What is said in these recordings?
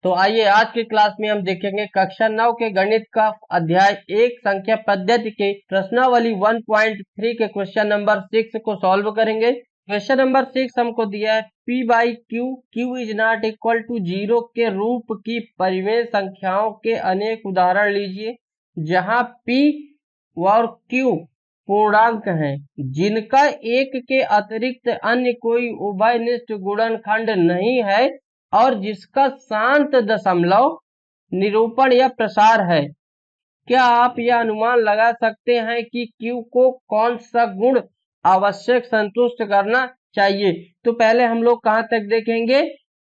तो आइए आज की क्लास में हम देखेंगे कक्षा 9 के गणित का अध्याय 1 संख्या पद्धति के प्रश्नावली 1.3 के क्वेश्चन नंबर 6 को सॉल्व करेंगे। क्वेश्चन नंबर 6 हमको दिया है P by Q is not equal to 0 के रूप की परिमेय संख्याओं के अनेक उदाहरण लीजिए जहां P और Q पूर्णांक हैं जिनका एक के अतिरिक्त अन्य कोई उभयनिष्ठ गुणनखंड नहीं है और जिसका शांत दशमलव निरूपण या प्रसार है। क्या आप यह अनुमान लगा सकते हैं कि Q को कौन सा गुण आवश्यक संतुष्ट करना चाहिए? तो पहले हम लोग कहां तक देखेंगे,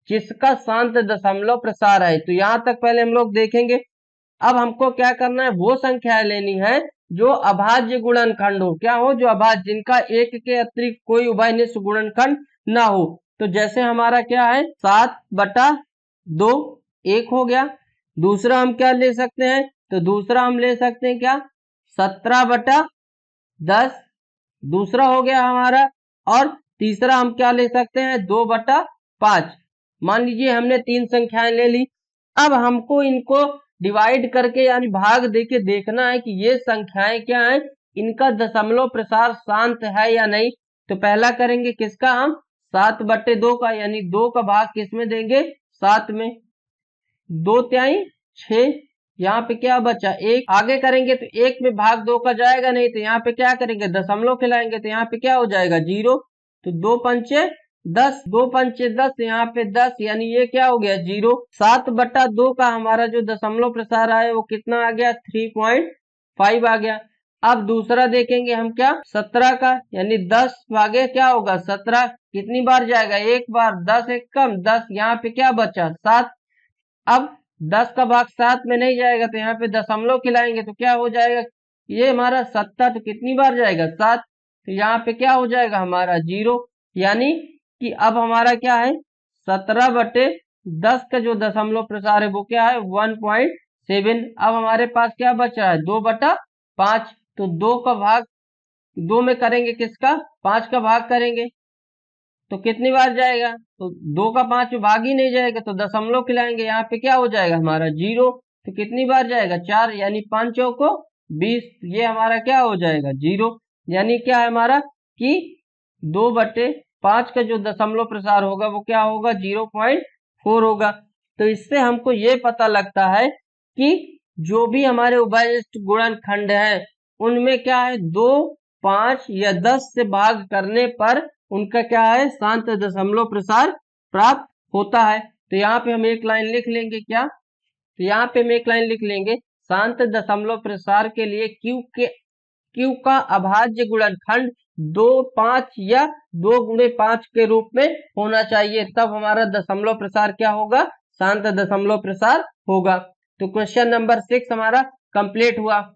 जिसका शांत दशमलव प्रसार है, तो यहां तक पहले हम लोग देखेंगे। अब हमको क्या करना है, वो संख्याएं लेनी है जो अभाज्य गुणनखंड हो। क्या हो? जो अभाज्य, जिनका एक के अतिरिक्त कोई उभयनिष्ठ गुणनखंड ना हो। तो जैसे हमारा क्या है 7/2 एक हो गया। दूसरा हम क्या ले सकते हैं, तो दूसरा हम ले सकते हैं क्या 17/10 दूसरा हो गया हमारा। और तीसरा हम क्या ले सकते हैं 2/5। मान लीजिए हमने 3 संख्याएं ले ली। अब हमको इनको डिवाइड करके यानी भाग देके देखना है कि ये संख्याएं क्या है, इनका दशमलव प्रसार शांत है या नहीं। तो पहला करेंगे किसका, हम 7/2 का, यानी 2 का भाग किस में देंगे 7 में। 2 त्याई 6, यहाँ पे क्या बचा 1। आगे करेंगे तो 1 में भाग 2 का जाएगा नहीं, तो यहाँ पे क्या करेंगे दशमलव खिलाएंगे, तो यहाँ पे क्या हो जाएगा 0। तो 2 पंचे 10, 2 पंचे 10, यहाँ पे 10, यानी ये क्या हो गया 0। 7/2 का हमारा जो दशमलव प्रसार आया वो कितना आ गया 3.5 आ गया। अब दूसरा देखेंगे हम क्या 17 का, यानी 10 भागे क्या होगा 17, कितनी बार जाएगा एक बार, 10 एक कम 10, यहाँ पे क्या बचा 7। अब 10 का भाग 7 में नहीं जाएगा, तो यहाँ पे दशमलव खिलाएंगे तो क्या हो जाएगा, ये हमारा 70, तो कितनी बार जाएगा 7, तो यहाँ पे क्या हो जाएगा हमारा 0। यानी कि अब हमारा क्या है 17/10 का जो दशमलव प्रसार है वो क्या है 1.7। अब हमारे पास क्या बचा है 2/5। तो 2 का भाग 2 में करेंगे किसका 5 का भाग करेंगे, तो कितनी बार जाएगा, तो 2 का 5 भाग ही नहीं जाएगा, तो दशमलव खिलाएंगे, यहाँ पे क्या हो जाएगा हमारा 0। तो कितनी बार जाएगा 4, यानी 5 चौको 20, ये हमारा क्या हो जाएगा 0। यानी क्या है हमारा कि 2/5 का जो दशमलव प्रसार होगा वो क्या होगा 0.4 होगा। तो इससे हमको ये पता लगता है कि जो भी हमारे उभयनिष्ठ गुणनखंड है उनमें क्या है 2, 5 या 10 से भाग करने पर उनका क्या है शांत दशमलव प्रसार प्राप्त होता है। तो यहाँ पे हम एक लाइन लिख लेंगे क्या, तो यहाँ पे हम एक लाइन लिख लेंगे शांत दशमलव प्रसार के लिए Q का अभाज्य गुणनखंड 2, 5 या 2x5 के रूप में होना चाहिए, तब हमारा दशमलव प्रसार क्या होगा शांत दशमलव प्रसार होगा। तो क्वेश्चन नंबर 6 हमारा कंप्लीट हुआ।